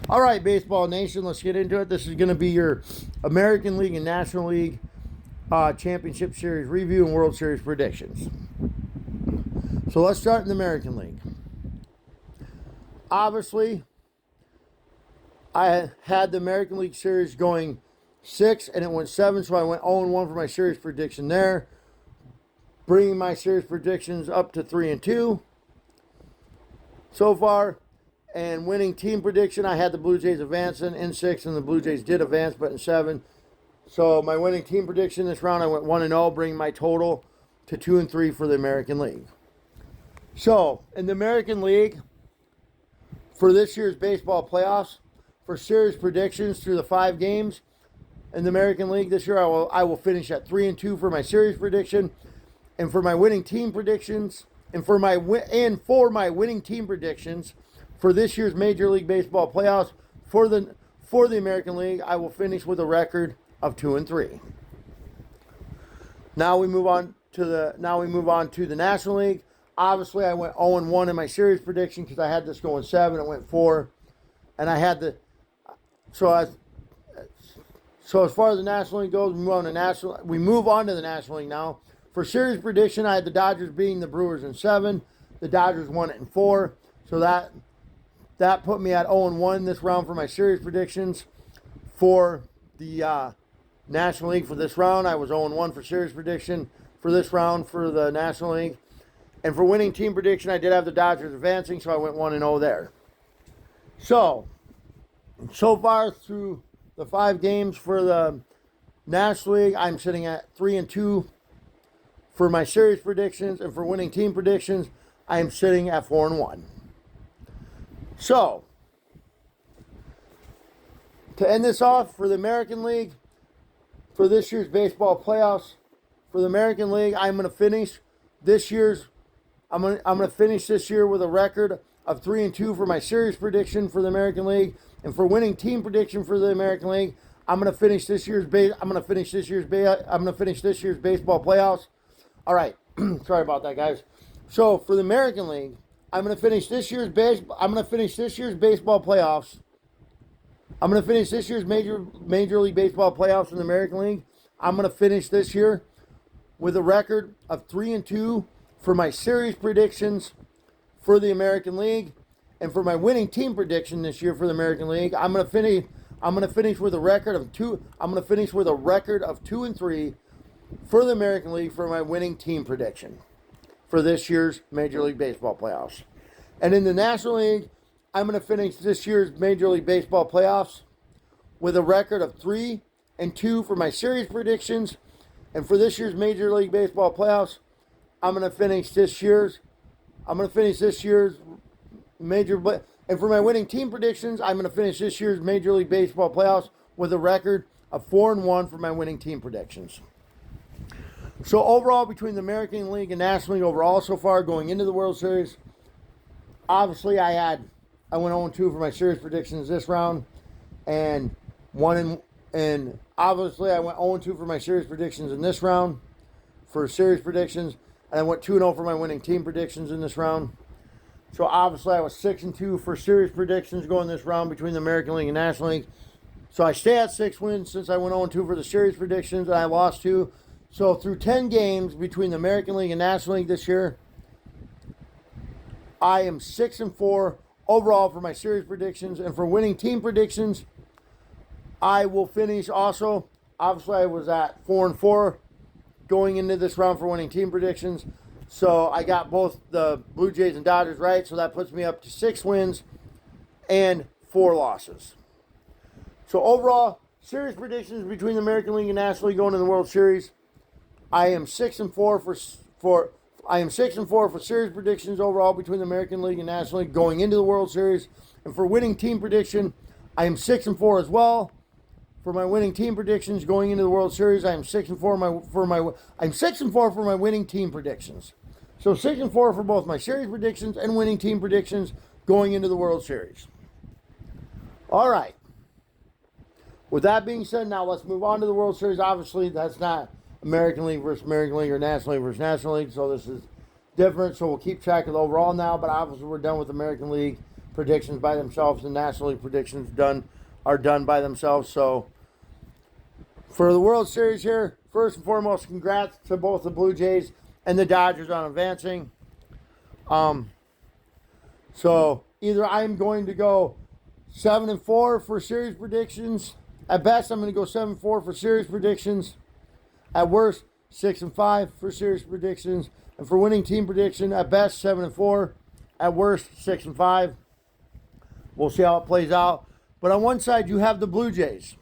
All right, Baseball Nation, let's get into it. This is going to be your American League and National League Championship Series review and World Series predictions. So let's start in the American League. Obviously, I had the American League Series going 6 and it went 7, so I went 0-1 for my series prediction there, bringing my series predictions up to 3-2 so far. And winning team prediction, I had the Blue Jays advancing in 6, and the Blue Jays did advance, but in 7. So my winning team prediction this round, I went 1-0, bringing my total to 2-3 for the American League. So in the American League, for this year's baseball playoffs, for series predictions through the 5 games in the American League this year, I will finish at 3-2 for my series prediction, and for my winning team predictions, and for my winning team predictions. For this year's Major League Baseball playoffs, for the American League, I will finish with a record of 2-3. Now we move on to the National League. Obviously, I went 0-1 in my series prediction because I had this going 7. It went 4, and I had the so as far as the National League goes, we move on to the National League now. For series prediction, I had the Dodgers beating the Brewers in 7. The Dodgers won it in 4, so that put me at 0-1 this round for my series predictions. For the National League for this round, I was 0-1 for series prediction for this round for the National League. And for winning team prediction, I did have the Dodgers advancing, so I went 1-0 there. So far through the 5 games for the National League, I'm sitting at 3-2 for my series predictions. And for winning team predictions, I am sitting at 4-1. So, to end this off for the American League, for this year's baseball playoffs, for the American League, I'm going to finish this year with a record of 3-2 for my series prediction for the American League, and for winning team prediction for the American League, I'm going to finish this year's baseball playoffs. All right, sorry about that, guys. So for the American League, I'm going to finish this year's baseball playoffs. I'm going to finish this year's Major League Baseball playoffs in the American League. I'm going to finish this year with a record of 3-2 for my series predictions for the American League, and for my winning team prediction this year for the American League, I'm going to finish with a record of 2. I'm going to finish with a record of 2-3 for the American League for my winning team prediction for this year's Major League Baseball playoffs. And in the National League, I'm going to finish this year's Major League Baseball playoffs with a record of 3-2 for my series predictions. And for this year's Major League Baseball playoffs, I'm going to finish this year's and for my winning team predictions, I'm going to finish this year's Major League Baseball playoffs with a record of 4-1 for my winning team predictions. So overall, between the American League and National League overall so far going into the World Series, obviously I went 0-2 for my series predictions this round, and obviously I went 0-2 for my series predictions in this round for series predictions, and I went 2-0 for my winning team predictions in this round. So obviously I was 6-2 for series predictions going this round between the American League and National League. So I stay at 6 wins since I went 0-2 for the series predictions, and I lost 2. So through 10 games between the American League and National League this year, I am 6-4 overall for my series predictions. And for winning team predictions, I will finish also. Obviously, I was at 4-4 going into this round for winning team predictions. So I got both the Blue Jays and Dodgers right. So that puts me up to 6 wins and 4 losses. So overall, series predictions between the American League and National League going to the World Series, I am 6-4 for series predictions overall between the American League and National League going into the World Series. And for winning team prediction, I am 6-4 as well. For my winning team predictions going into the World Series, I am 6-4 for my winning team predictions. So 6-4 for both my series predictions and winning team predictions going into the World Series. All right. With that being said, now let's move on to the World Series. Obviously, that's not American League versus American League or National League versus National League, so this is different. So we'll keep track of the overall now, but obviously we're done with American League predictions by themselves. The National League predictions are done by themselves. So for the World Series here, first and foremost, congrats to both the Blue Jays and the Dodgers on advancing. So either I'm going to go 7-4 for series predictions. At best, I'm going to go 7-4 for series predictions. At worst, 6-5 for series predictions. And for winning team prediction, at best, 7-4. At worst, 6-5. We'll see how it plays out. But on one side, you have the Blue Jays,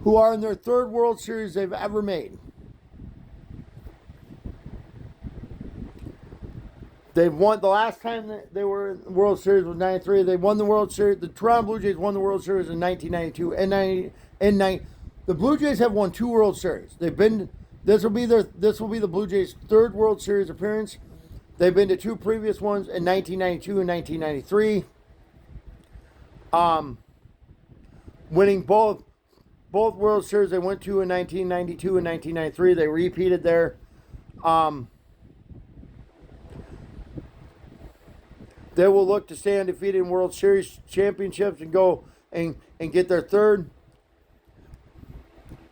who are in their third World Series they've ever made. They've won, the last time that they were in the World Series was 93. They won the World Series. The Toronto Blue Jays won the World Series in 1992 the Blue Jays have won 2 World Series. This will be the Blue Jays' third World Series appearance. They've been to 2 previous ones in 1992 and 1993. Winning both World Series they went to in 1992 and 1993. They repeated there. They will look to stay undefeated in World Series championships and go and get their third.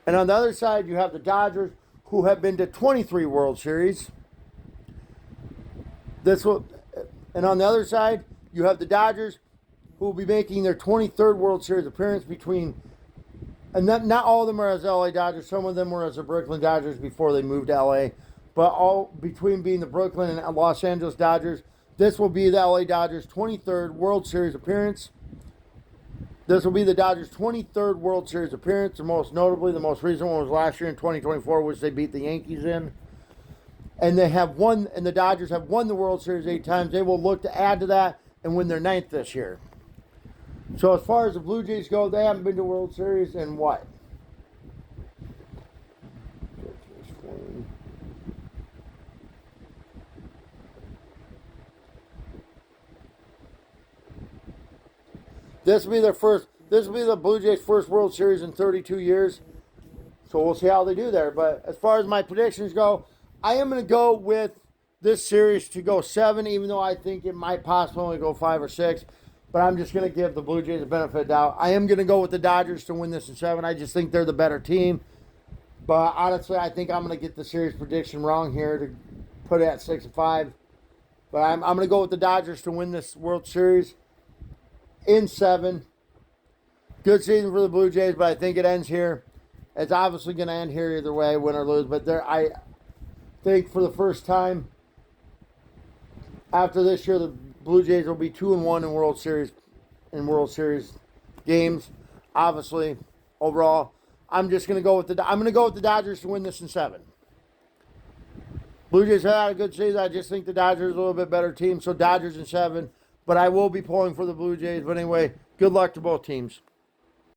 And on the other side, you have the Dodgers, who have been to 23 World Series. And on the other side, you have the Dodgers, who will be making their 23rd World Series appearance and not all of them are as LA Dodgers. Some of them were as the Brooklyn Dodgers before they moved to LA. But all between being the Brooklyn and Los Angeles Dodgers, this will be the LA Dodgers' 23rd World Series appearance. This will be the Dodgers' 23rd World Series appearance. The most recent one was last year in 2024, which they beat the Yankees in. And the Dodgers have won the World Series 8 times. They will look to add to that and win their 9th this year. So as far as the Blue Jays go, they haven't been to World Series in what? This will be the Blue Jays' first World Series in 32 years. So we'll see how they do there. But as far as my predictions go, I am going to go with this series to go 7, even though I think it might possibly only go 5 or 6. But I'm just going to give the Blue Jays the benefit of the doubt. I am going to go with the Dodgers to win this in 7. I just think they're the better team. But honestly, I think I'm going to get the series prediction wrong here to put it at 6-5. But I'm going to go with the Dodgers to win this World Series in 7. Good season for the Blue Jays, but I think it ends here. It's obviously going to end here either way, win or lose. But I think for the first time after this year, the Blue Jays will be 2-1 in World Series games. Obviously, overall, I'm just going to go with the Dodgers to win this in 7. Blue Jays have had a good season. I just think the Dodgers are a little bit better team, so Dodgers in 7. But I will be pulling for the Blue Jays. But anyway, good luck to both teams.